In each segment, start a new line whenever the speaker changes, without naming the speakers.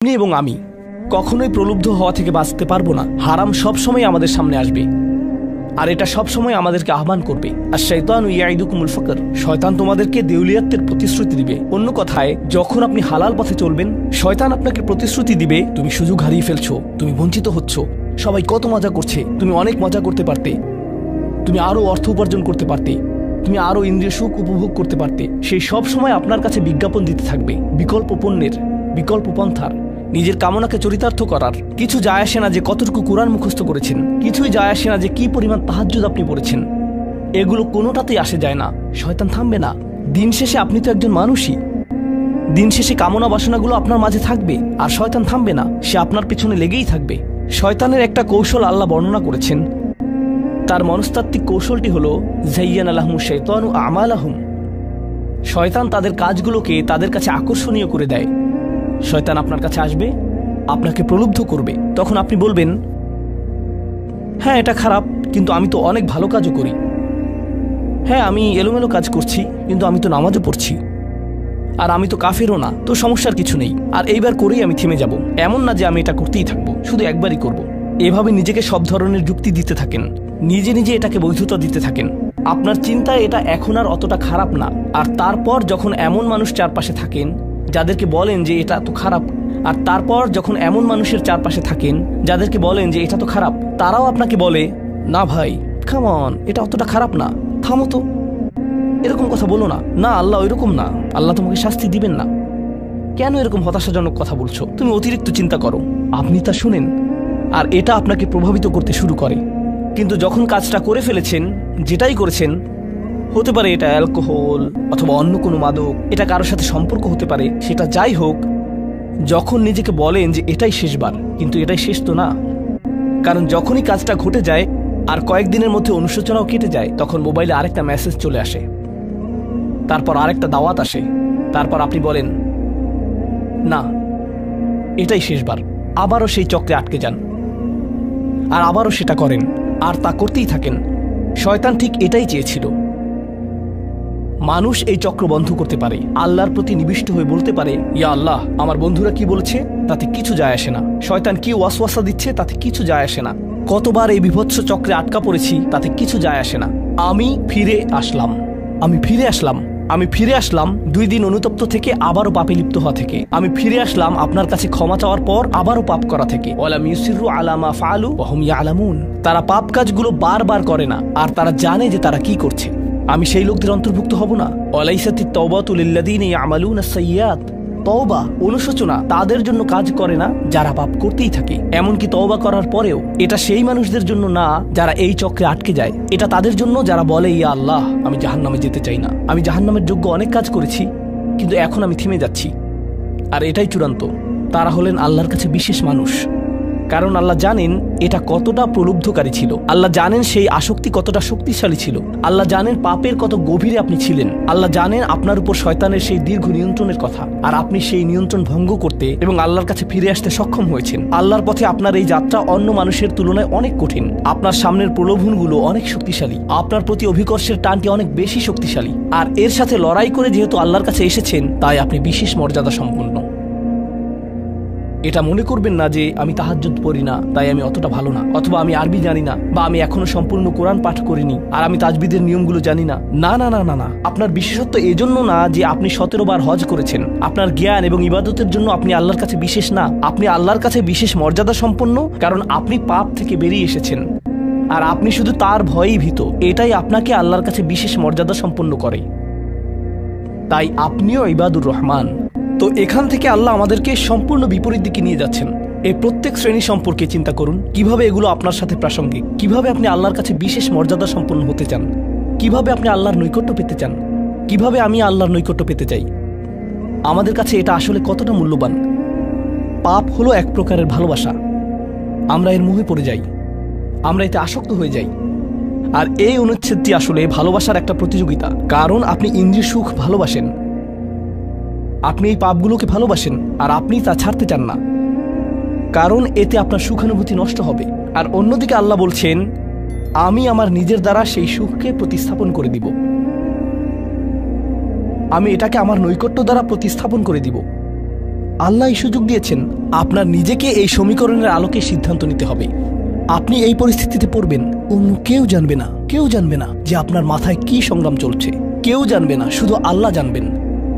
আপনি এবং আমি কখনোই প্রলুব্ধ হওয়া থেকে বাঁচতে পারবো না। হারাম সবসময় আমাদের সামনে আসবে, আর এটা সবসময় আমাদেরকে আহ্বান করবে। আর শাইতানু ইয়াইদুকুমুল ফাকর, শয়তান তোমাদেরকে দেউলিয়াতের প্রতিশ্রুতি দিবে। অন্য কথায়, যখন আপনি হালাল পথে চলবেন, শয়তান আপনাকে প্রতিশ্রুতি দিবে তুমি সুযোগ হারিয়ে ফেলছো, তুমি বঞ্চিত হচ্ছ, সবাই কত মজা করছে, তুমি অনেক মজা করতে পারতে, তুমি আরো অর্থ উপার্জন করতে পারতে, তুমি আরো ইন্দ্রিয় সুখ উপভোগ করতে পারতে। সেই সব সময় আপনার কাছে বিজ্ঞাপন দিতে থাকবে বিকল্প পণ্যের, বিকল্প পন্থার, নিজের কামনাকে চরিতার্থ করার। কিছু যায় আসে না যে কতটুকু কোরআন মুখস্থ করেছেন, কিছুই যায় আসে না যে কি পরিমাণ তাহাজ্জুদ আপনি পড়েছেন, এগুলো কোনোটাতেই আসে যায় না। শয়তান থামবে না। দিন শেষে আপনি তো একজন মানুষই। দিন শেষে কামনা বাসনাগুলো আপনার মাঝে থাকবে, আর শয়তান থামবে না, সে আপনার পিছনে লেগেই থাকবে। শয়তানের একটা কৌশল আল্লাহ বর্ণনা করেছেন। তার মনস্তাত্ত্বিক কৌশলটি হলো যায়্যানা লাহুমুশ শাইতানু আমালাহুম। শয়তান তাদের কাজগুলোকে তাদের কাছে আকর্ষণীয় করে দেয়। শয়তান আপনার কাছে আসবে, আপনাকে প্রলুব্ধ করবে। তখন আপনি বলবেন, হ্যাঁ এটা খারাপ, কিন্তু আমি তো অনেক ভালো কাজও করি। হ্যাঁ আমি এলোমেলো কাজ করছি, কিন্তু আমি তো নামাজও পড়ছি। আর আমি তো কাফেরও না, তো সমস্যার কিছু নেই। আর এইবার করেই আমি থেমে যাব। এমন না যে আমি এটা করতেই থাকবো, শুধু একবারই করব। এভাবে নিজেকে সব ধরনের যুক্তি দিতে থাকেন, নিজে নিজে এটাকে বৈধতা দিতে থাকেন। আপনার চিন্তায় এটা এখন আর অতটা খারাপ না। আর তারপর যখন এমন মানুষ চারপাশে থাকেন যাদেরকে বলেন যে এটা তো খারাপ, আর তারপর যখন এমন মানুষের চারপাশে থাকেন যাদেরকে বলেন যে এটা তো খারাপ, তারাও আপনাকে বলে, না ভাই কাম অন, এটা অতটা খারাপ না, থামো তো, এরকম কথা বলো না, না আল্লাহ ওইরকম না, আল্লাহ তোমাকে শাস্তি দিবেন না, কেন এরকম হতাশাজনক কথা বলছো, তুমি অতিরিক্ত চিন্তা করো। আপনি তা শুনেন, আর এটা আপনাকে প্রভাবিত করতে শুরু করে। কিন্তু যখন কাজটা করে ফেলেছেন, যেটাই করেছেন, হতে পারে এটা অ্যালকোহল অথবা অন্য কোনো মাদক, এটা কারোর সাথে সম্পর্ক হতে পারে, সেটা যাই হোক, যখন নিজেকে বলেন যে এটাই শেষবার, কিন্তু এটাই শেষ তো না। কারণ যখনই কাজটা ঘটে যায় আর কয়েকদিনের মধ্যে অনুশোচনাও কেটে যায়, তখন মোবাইলে আরেকটা মেসেজ চলে আসে, তারপর আরেকটা দাওয়াত আসে, তারপর আপনি বলেন না এটাই শেষবার, আবারও সেই চক্রে আটকে যান, আর আবারও সেটা করেন, আর তা করতেই থাকেন। শয়তান ঠিক এটাই চেয়েছিল। মানুষ এই চক্র বন্ধ করতে পারে, আল্লাহর প্রতি নিবিষ্ট হয়ে বলতে পারে, ইয়া আল্লাহ, আমার বন্ধুরা কি বলছে তাতে কিছু যায় আসে না, শয়তান কি ওয়াসওয়াসা দিচ্ছে তাতে কিছু যায় আসে না, কতবার এই বিভৎস চক্রে আটকা পড়েছি তাতে কিছু যায় আসে না। আমি ফিরে আসলাম, আমি ফিরে আসলাম, আমি ফিরে আসলাম 2 দিন অনুতপ্ত থেকে আবারও পাপে লিপ্ত হওয়া থেকে। আমি ফিরে আসলাম আপনার কাছে ক্ষমা চাওয়ার পর আবারও পাপ করা থেকে। ওয়ালাম ইউসিরু আলা মা ফাআলু ওয়া হুম ইয়ালামুন। তারা পাপ কাজগুলো বারবার করে না, আর তারা জানে যে তারা কি করছে। আমি সেই লোকদের অন্তর্ভুক্ত হব না। ওয়ালাইসাতিত তাওবাতু লিল্লাযিনা ইয়ামালুনা আস-সাইয়্যাত। তওবা, অনুশোচনা তাদের জন্য কাজ করে না যারা পাপ করতেই থাকে। এমনকি তওবা করার পরেও এটা সেই মানুষদের জন্য না যারা এই চক্রে আটকে যায়। এটা তাদের জন্য যারা বলে, ইয়া আল্লাহ, আমি জাহান্নামে যেতে চাই না, আমি জাহান্নামের যোগ্য অনেক কাজ করেছি, কিন্তু এখন আমি থেমে যাচ্ছি। আর এটাই চূড়ান্ত। তারা হলেন আল্লাহর কাছে বিশেষ মানুষ, কারণ আল্লাহ জানেন এটা কতটা প্রলুব্ধকারী ছিল, আল্লাহ জানেন সেই আসক্তি কতটা শক্তিশালী ছিল, আল্লাহ জানেন পাপের কত গভীরে আপনি ছিলেন, আল্লাহ জানেন আপনার উপর শয়তানের সেই দীর্ঘ নিয়ন্ত্রণের কথা, আর আপনি সেই নিয়ন্ত্রণ ভঙ্গ করতে এবং আল্লাহর কাছে ফিরে আসতে সক্ষম হয়েছেন। আল্লাহর পথে আপনার এই যাত্রা অন্য মানুষের তুলনায় অনেক কঠিন। আপনার সামনের প্রলোভনগুলো অনেক শক্তিশালী, আপনার প্রতি অভিকর্ষের টানটি অনেক বেশি শক্তিশালী, আর এর সাথে লড়াই করে যেহেতু আল্লাহর কাছে এসেছেন, তাই আপনি বিশেষ মর্যাদা সম্পন্ন। এটা মনে করবেন না যে আমি তাহাজ্জুদ পড়ি না তাই আমি অতটা ভালো না, অথবা আমি আরবি জানি না, বা আমি এখনো সম্পূর্ণ কোরআন পাঠ করিনি, আর আমি তাজবিদের নিয়মগুলো জানি না। না না না না না, আপনার বিশেষত্ব এজন্য না যে আপনি 17 বার হজ করেছেন। আপনার জ্ঞান এবং ইবাদতের জন্য আপনি আল্লাহর কাছে বিশেষ না, আপনি আল্লাহর কাছে বিশেষ মর্যাদা সম্পন্ন, কারণ আপনি পাপ থেকে বেরিয়ে এসেছেন, আর আপনি শুধু তার ভয়েই ভীত। এটাই আপনাকে আল্লাহর কাছে বিশেষ মর্যাদা সম্পন্ন করে। তাই আপনিও ইবাদুর রহমান। তো এখান থেকে আল্লাহ আমাদেরকে সম্পূর্ণ বিপরীত দিকে নিয়ে যাচ্ছেন। এই প্রত্যেক শ্রেণী সম্পর্কে চিন্তা করুন, কিভাবে এগুলো আপনার সাথে প্রাসঙ্গিক, কিভাবে আপনি আল্লাহর কাছে বিশেষ মর্যাদা সম্পন্ন হতে চান, কিভাবে আপনি আল্লাহর নৈকট্য পেতে চান, কিভাবে আমি আল্লাহর নৈকট্য পেতে চাই। আমাদের কাছে এটা আসলে কতটা মূল্যবান। পাপ হলো এক প্রকারের ভালোবাসা। আমরা এর মোহে পড়ে যাই, আমরা এতে আসক্ত হয়ে যাই। আর এই অনুচ্ছেদটি আসলে ভালোবাসার একটা প্রতিযোগিতা, কারণ আপনি ইন্দ্রিয় সুখ ভালোবাসেন, আপনি এই পাপগুলোকে ভালোবাসেন, আর আপনি তা ছাড়তে চান না, কারণ এতে আপনার সুখানুভূতি নষ্ট হবে। আর অন্যদিকে আল্লাহ বলছেন, আমি আমার নিজের দ্বারা সেই সুখকে প্রতিস্থাপন করে দিব, আমি এটাকে আমার নৈকট্য দ্বারা প্রতিস্থাপন করে দিব। আল্লাহ এই সুযোগ দিয়েছেন। আপনার নিজেকে এই সমীকরণের আলোকে সিদ্ধান্ত নিতে হবে। আপনি এই পরিস্থিতিতে পড়বেন, অন্য কেউ জানবে না, কেউ জানবে না যে আপনার মাথায় কি সংগ্রাম চলছে, কেউ জানবে না, শুধু আল্লাহ জানবেন।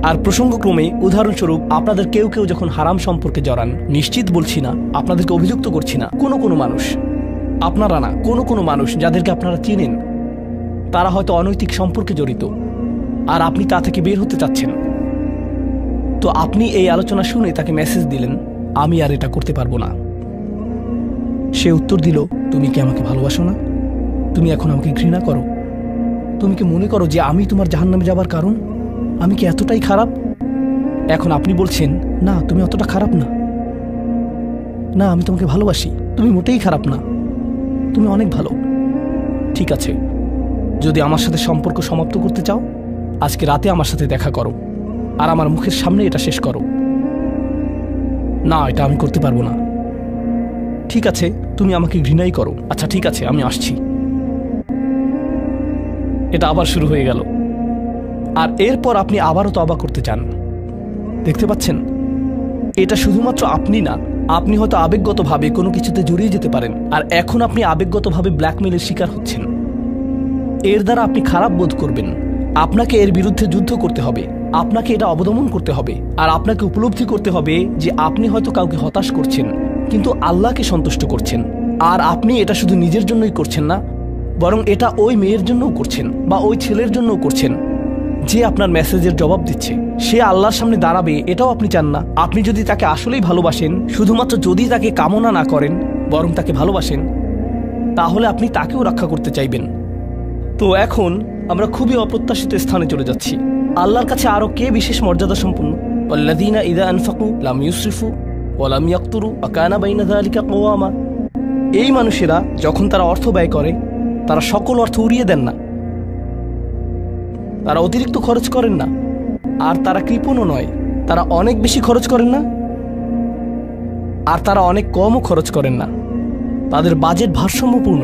আর প্রসঙ্গক্রমে উদাহরণস্বরূপ আপনাদের কেউ কেউ যখন হারাম সম্পর্কে জড়ান, নিশ্চিত বলছি না, আপনাদেরকে অভিযুক্ত করছি না, কোনো মানুষ, আপনারা না, কোনো মানুষ যাদেরকে আপনারা চিনেন, তারা হয়তো অনৈতিক সম্পর্কে জড়িত, আর আপনি তা থেকে বের হতে চাচ্ছেন। তো আপনি এই আলোচনা শুনে তাকে মেসেজ দিলেন, আমি আর এটা করতে পারবো না। সে উত্তর দিল, তুমি কি আমাকে ভালোবাসো না? তুমি এখন আমাকে ঘৃণা করো? তুমি কি মনে করো যে আমি তোমার জাহান্নামে যাবার কারণ? আমি কি এতটাই খারাপ? এখন আপনি বলছেন, না তুমি অতটা খারাপ না, না আমি তোমাকে ভালোবাসি, তুমি মোটেই খারাপ না, তুমি অনেক ভালো। ঠিক আছে, যদি আমার সাথে সম্পর্ক সমাপ্ত করতে চাও, আজকে রাতে আমার সাথে দেখা করো, আর আমার মুখের সামনে এটা শেষ করো। না, এটা আমি করতে পারবো না। ঠিক আছে, তুমি আমাকে ঘৃণাই করো, আচ্ছা ঠিক আছে, আমি আসছি। এটা আবার শুরু হয়ে গেল, আর এরপর আপনি আবারও তওবা করতে চান। দেখতে পাচ্ছেন, এটা শুধুমাত্র আপনি না, আপনি হয়তো আবেগগতভাবে কোনো কিছুতে জড়িয়ে যেতে পারেন, আর এখন আপনি আবেগগতভাবে ব্ল্যাকমেলের শিকার হচ্ছেন। এর দ্বারা আপনি খারাপ বোধ করবেন। আপনাকে এর বিরুদ্ধে যুদ্ধ করতে হবে, আপনাকে এটা অবদমন করতে হবে, আর আপনাকে উপলব্ধি করতে হবে যে আপনি হয়তো কাউকে হতাশ করছেন, কিন্তু আল্লাহকে সন্তুষ্ট করছেন। আর আপনি এটা শুধু নিজের জন্যই করছেন না, বরং এটা ওই মেয়ের জন্যও করছেন, বা ওই ছেলের জন্যও করছেন যে আপনার মেসেজের জবাব দিচ্ছে। সে আল্লাহর সামনে দাঁড়াবে এটাও আপনি চান না। আপনি যদি তাকে আসলেই ভালোবাসেন, শুধুমাত্র যদি তাকে কামনা না করেন, বরং তাকে ভালোবাসেন, তাহলে আপনি তাকেও রক্ষা করতে চাইবেন। তো এখন আমরা খুবই অপ্রত্যাশিত স্থানে চলে যাচ্ছি। আল্লাহর কাছে আরো কে বিশেষ মর্যাদা সম্পন্ন? ওয়াল্লাযীনা ইযা আনফাকু লাম ইউসরিফু ওয়া লাম ইয়াকতুরু ওয়া কানা বাইনা যালিকা কওয়ামা। এই মানুষেরা যখন তারা অর্থ ব্যয় করে, তারা সকল অর্থ উড়িয়ে দেন না, তারা অতিরিক্ত খরচ করেন না, আর তারা কৃপণও নয়। তারা অনেক বেশি খরচ করেন না, আর তারা অনেক কমও খরচ করেন না। তাদের বাজেট ভারসাম্যপূর্ণ।